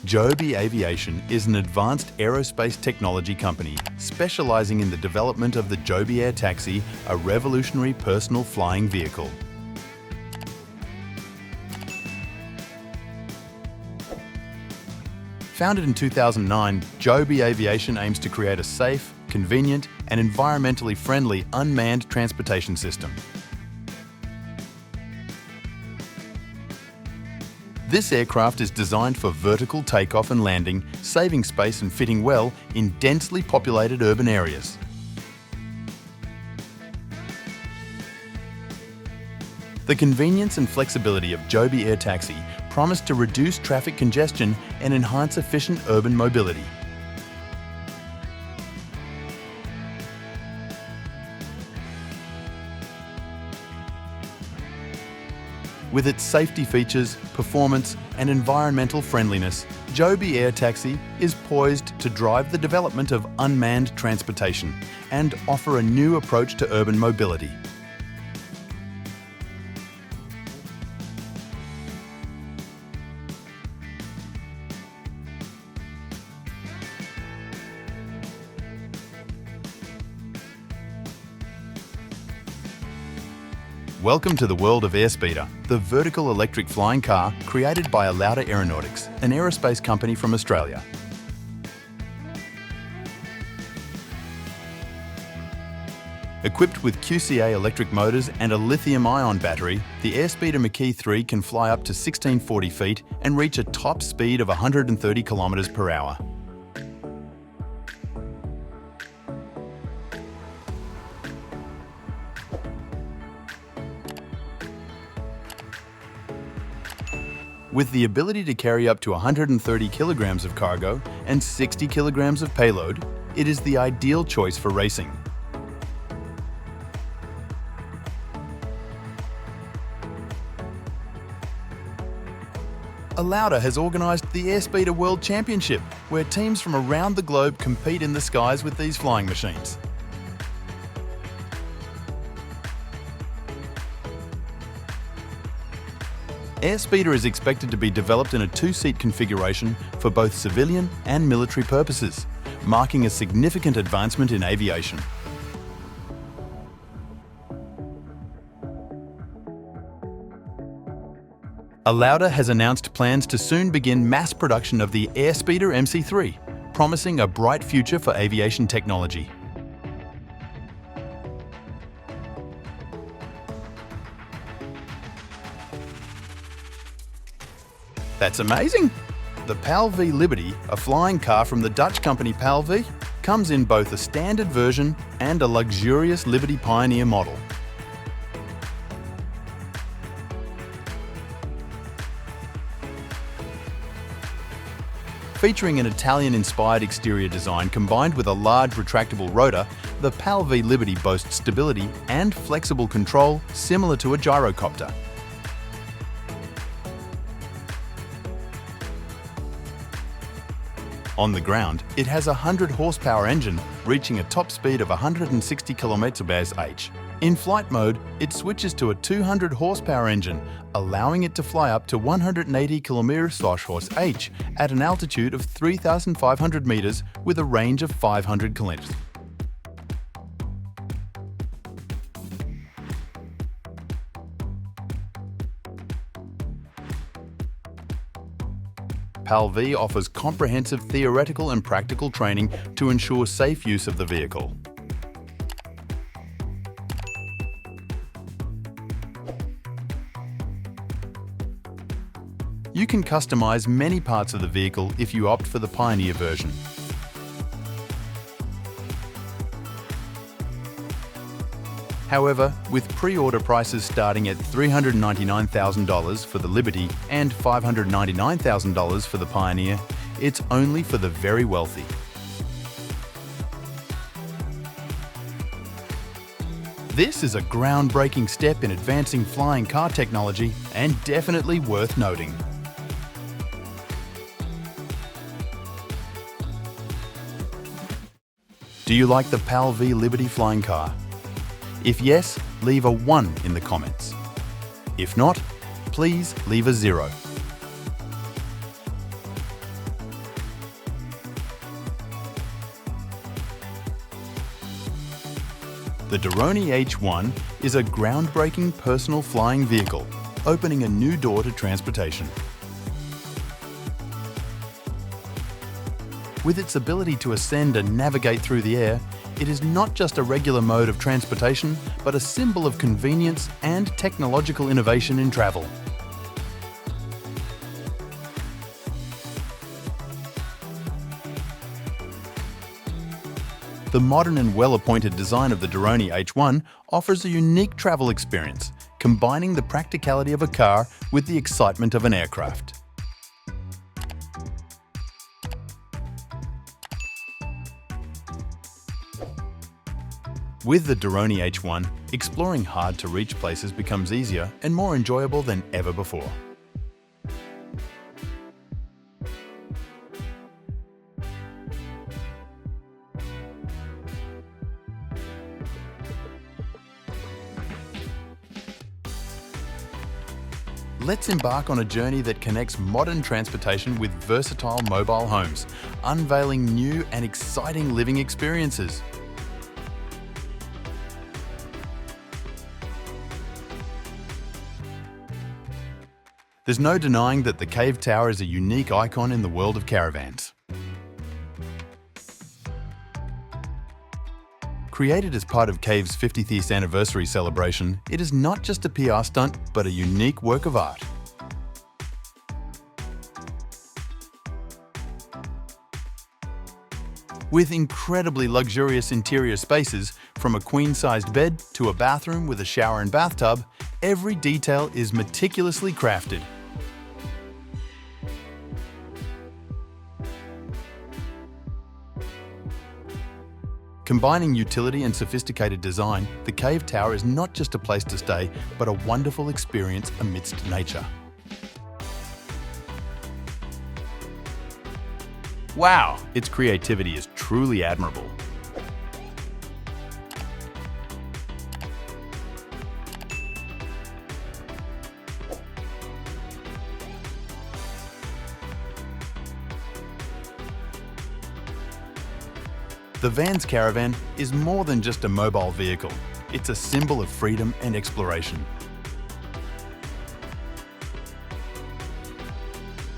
Joby Aviation is an advanced aerospace technology company specializing in the development of the Joby Air Taxi, a revolutionary personal flying vehicle. Founded in 2009, Joby Aviation aims to create a safe, convenient, and environmentally friendly unmanned transportation system. This aircraft is designed for vertical takeoff and landing, saving space and fitting well in densely populated urban areas. The convenience and flexibility of Joby Air Taxi promise to reduce traffic congestion and enhance efficient urban mobility. With its safety features, performance, and environmental friendliness, Joby Air Taxi is poised to drive the development of unmanned transportation and offer a new approach to urban mobility. Welcome to the world of Airspeeder, the vertical electric flying car created by Lauda Aeronautics, an aerospace company from Australia. Equipped with QCA electric motors and a lithium-ion battery, the Airspeeder Mach-E 3 can fly up to 1640 feet and reach a top speed of 130 kilometers per hour. With the ability to carry up to 130 kilograms of cargo and 60 kilograms of payload, it is the ideal choice for racing. Lauda has organised the Airspeeder World Championship, where teams from around the globe compete in the skies with these flying machines. Airspeeder is expected to be developed in a two-seat configuration for both civilian and military purposes, marking a significant advancement in aviation. Lauda has announced plans to soon begin mass production of the Airspeeder MC3, promising a bright future for aviation technology. That's amazing! The PAL V Liberty, a flying car from the Dutch company PAL V, comes in both a standard version and a luxurious Liberty Pioneer model. Featuring an Italian-inspired exterior design combined with a large retractable rotor, the PAL V Liberty boasts stability and flexible control similar to a gyrocopter. On the ground, it has a 100 horsepower engine, reaching a top speed of 160 km/h. In flight mode, it switches to a 200 horsepower engine, allowing it to fly up to 180 km/h at an altitude of 3,500 meters with a range of 500 kilometers. PAL V offers comprehensive theoretical and practical training to ensure safe use of the vehicle. You can customize many parts of the vehicle if you opt for the Pioneer version. However, with pre-order prices starting at $399,000 for the Liberty and $599,000 for the Pioneer, it's only for the very wealthy. This is a groundbreaking step in advancing flying car technology and definitely worth noting. Do you like the PAL V Liberty flying car? If yes, leave a 1 in the comments. If not, please leave a 0. The Duroni H1 is a groundbreaking personal flying vehicle, opening a new door to transportation. With its ability to ascend and navigate through the air, it is not just a regular mode of transportation, but a symbol of convenience and technological innovation in travel. The modern and well-appointed design of the Duroni H1 offers a unique travel experience, combining the practicality of a car with the excitement of an aircraft. With the Duroni H1, exploring hard-to-reach places becomes easier and more enjoyable than ever before. Let's embark on a journey that connects modern transportation with versatile mobile homes, unveiling new and exciting living experiences. There's no denying that the Cave Tower is a unique icon in the world of caravans. Created as part of Cave's 50th anniversary celebration, it is not just a PR stunt, but a unique work of art. With incredibly luxurious interior spaces, from a queen-sized bed to a bathroom with a shower and bathtub, every detail is meticulously crafted. Combining utility and sophisticated design, the Cave Tower is not just a place to stay, but a wonderful experience amidst nature. Wow, its creativity is truly admirable. The Vans Caravan is more than just a mobile vehicle. It's a symbol of freedom and exploration.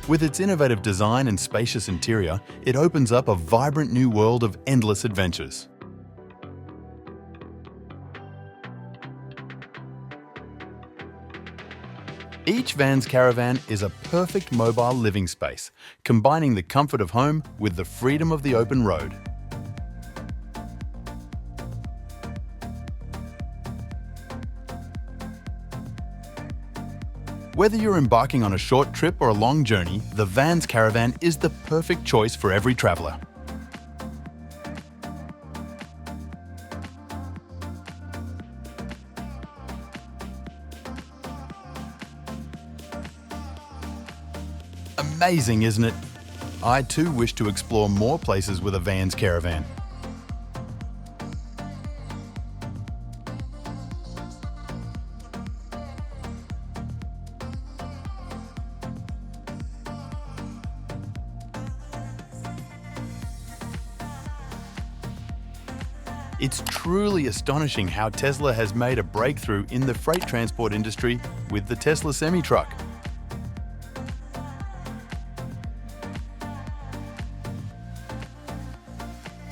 With its innovative design and spacious interior, it opens up a vibrant new world of endless adventures. Each Vans Caravan is a perfect mobile living space, combining the comfort of home with the freedom of the open road. Whether you're embarking on a short trip or a long journey, the Vans Caravan is the perfect choice for every traveller. Amazing, isn't it? I too wish to explore more places with a Vans Caravan. It's truly astonishing how Tesla has made a breakthrough in the freight transport industry with the Tesla semi-truck.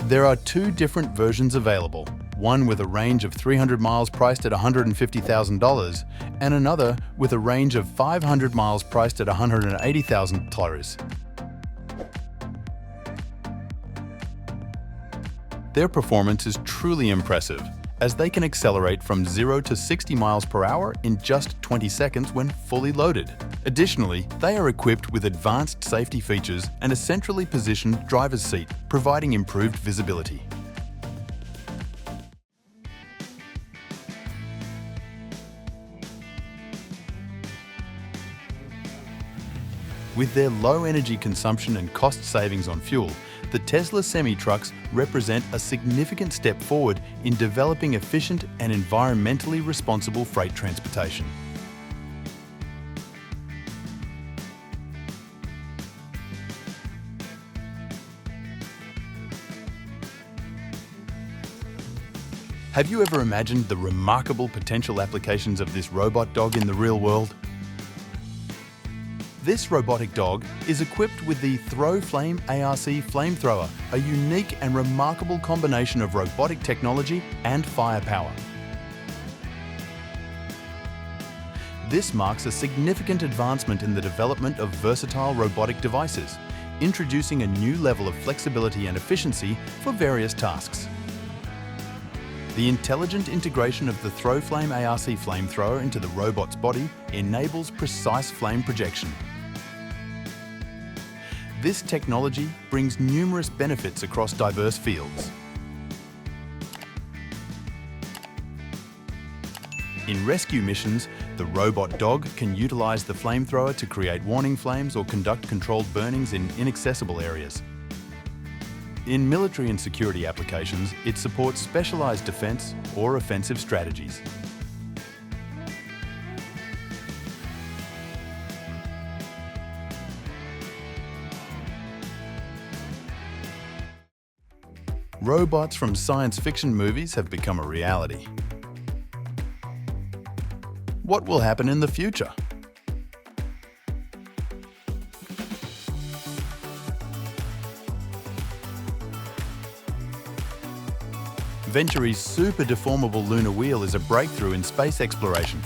There are two different versions available, one with a range of 300 miles priced at $150,000 and another with a range of 500 miles priced at $180,000. Their performance is truly impressive, as they can accelerate from 0 to 60 miles per hour in just 20 seconds when fully loaded. Additionally, they are equipped with advanced safety features and a centrally positioned driver's seat, providing improved visibility. With their low energy consumption and cost savings on fuel, the Tesla semi-trucks represent a significant step forward in developing efficient and environmentally responsible freight transportation. Have you ever imagined the remarkable potential applications of this robot dog in the real world? This robotic dog is equipped with the Throw Flame ARC flamethrower, a unique and remarkable combination of robotic technology and firepower. This marks a significant advancement in the development of versatile robotic devices, introducing a new level of flexibility and efficiency for various tasks. The intelligent integration of the Throw Flame ARC flamethrower into the robot's body enables precise flame projection. This technology brings numerous benefits across diverse fields. In rescue missions, the robot dog can utilize the flamethrower to create warning flames or conduct controlled burnings in inaccessible areas. In military and security applications, it supports specialized defense or offensive strategies. Robots from science fiction movies have become a reality. What will happen in the future? Venturi's super deformable lunar wheel is a breakthrough in space exploration.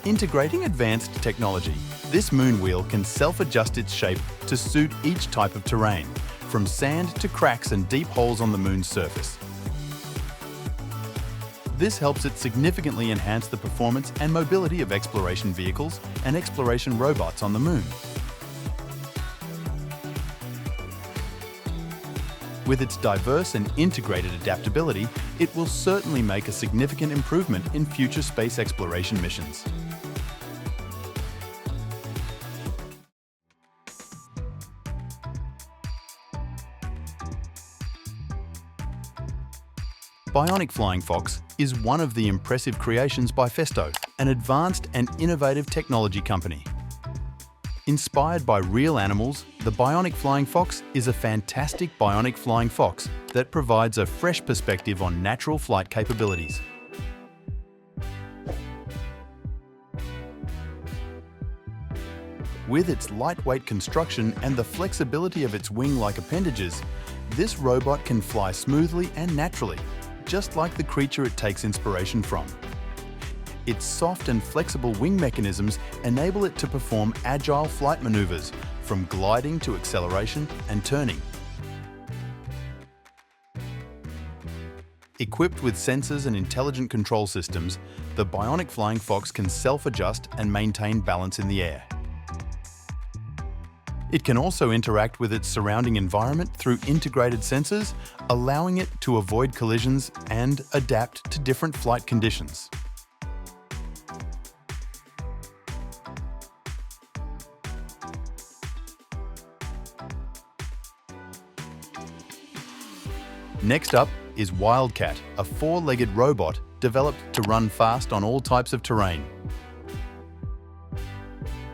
Integrating advanced technology, this moon wheel can self-adjust its shape to suit each type of terrain, from sand to cracks and deep holes on the moon's surface. This helps it significantly enhance the performance and mobility of exploration vehicles and exploration robots on the moon. With its diverse and integrated adaptability, it will certainly make a significant improvement in future space exploration missions. Bionic Flying Fox is one of the impressive creations by Festo, an advanced and innovative technology company. Inspired by real animals, the Bionic Flying Fox is a fantastic bionic flying fox that provides a fresh perspective on natural flight capabilities. With its lightweight construction and the flexibility of its wing-like appendages, this robot can fly smoothly and naturally, just like the creature it takes inspiration from. Its soft and flexible wing mechanisms enable it to perform agile flight maneuvers, from gliding to acceleration and turning. Equipped with sensors and intelligent control systems, the Bionic Flying Fox can self-adjust and maintain balance in the air. It can also interact with its surrounding environment through integrated sensors, allowing it to avoid collisions and adapt to different flight conditions. Next up is Wildcat, a four-legged robot developed to run fast on all types of terrain.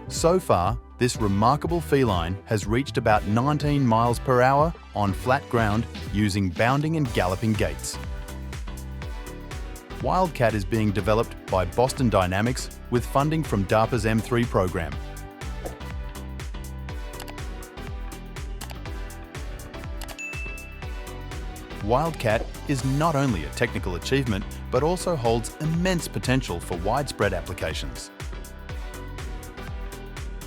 So far, this remarkable feline has reached about 19 miles per hour on flat ground using bounding and galloping gaits. Wildcat is being developed by Boston Dynamics with funding from DARPA's M3 program. Wildcat is not only a technical achievement, but also holds immense potential for widespread applications.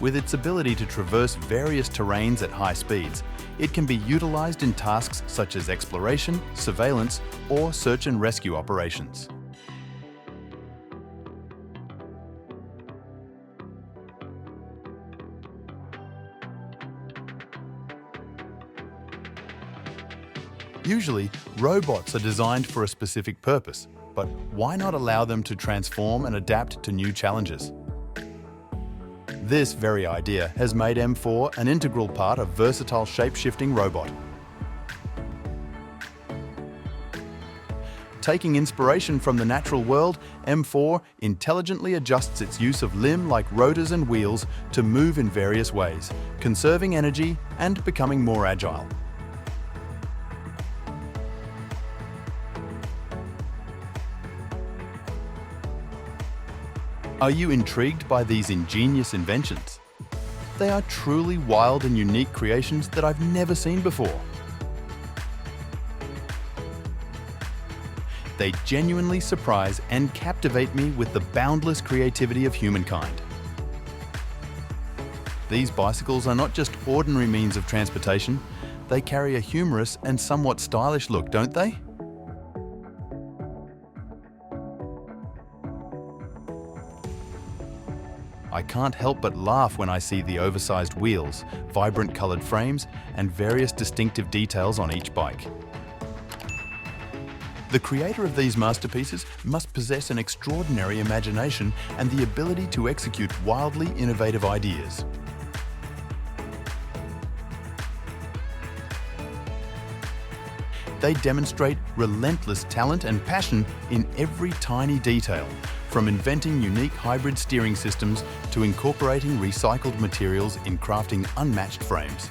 With its ability to traverse various terrains at high speeds, it can be utilized in tasks such as exploration, surveillance, or search and rescue operations. Usually, robots are designed for a specific purpose, but why not allow them to transform and adapt to new challenges? This very idea has made M4 an integral part of versatile shape-shifting robot. Taking inspiration from the natural world, M4 intelligently adjusts its use of limb-like rotors and wheels to move in various ways, conserving energy and becoming more agile. Are you intrigued by these ingenious inventions? They are truly wild and unique creations that I've never seen before. They genuinely surprise and captivate me with the boundless creativity of humankind. These bicycles are not just ordinary means of transportation, they carry a humorous and somewhat stylish look, don't they? I can't help but laugh when I see the oversized wheels, vibrant coloured frames, and various distinctive details on each bike. The creator of these masterpieces must possess an extraordinary imagination and the ability to execute wildly innovative ideas. They demonstrate relentless talent and passion in every tiny detail, from inventing unique hybrid steering systems to incorporating recycled materials in crafting unmatched frames.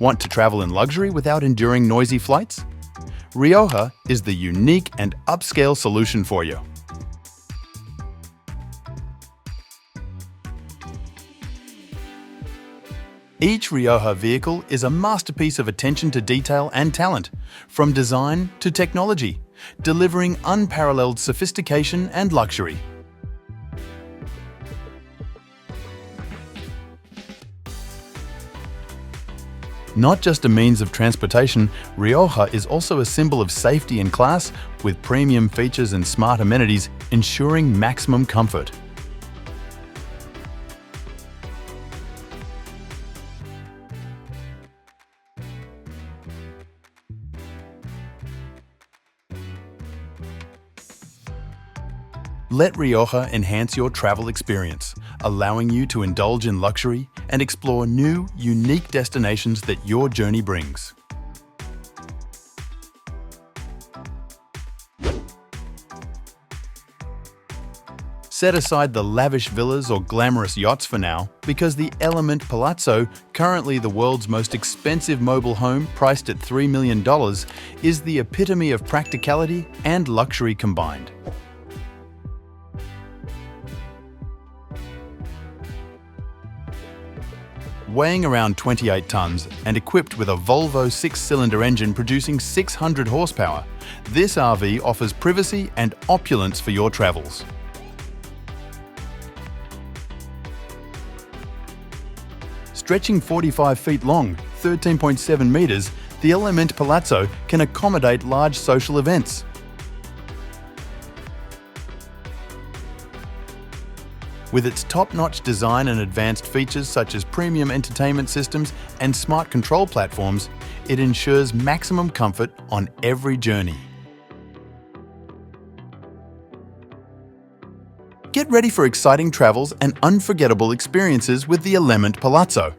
Want to travel in luxury without enduring noisy flights? Rioja is the unique and upscale solution for you. Each Rioja vehicle is a masterpiece of attention to detail and talent, from design to technology, delivering unparalleled sophistication and luxury. Not just a means of transportation, Rioja is also a symbol of safety and class, with premium features and smart amenities ensuring maximum comfort. Let Rioja enhance your travel experience, allowing you to indulge in luxury and explore new, unique destinations that your journey brings. Set aside the lavish villas or glamorous yachts for now, because the Element Palazzo, currently the world's most expensive mobile home priced at $3 million, is the epitome of practicality and luxury combined. Weighing around 28 tons and equipped with a Volvo 6-cylinder engine producing 600 horsepower, this RV offers privacy and opulence for your travels. Stretching 45 feet long, 13.7 meters, the Element Palazzo can accommodate large social events. With its top-notch design and advanced features such as premium entertainment systems and smart control platforms, it ensures maximum comfort on every journey. Get ready for exciting travels and unforgettable experiences with the Element Palazzo.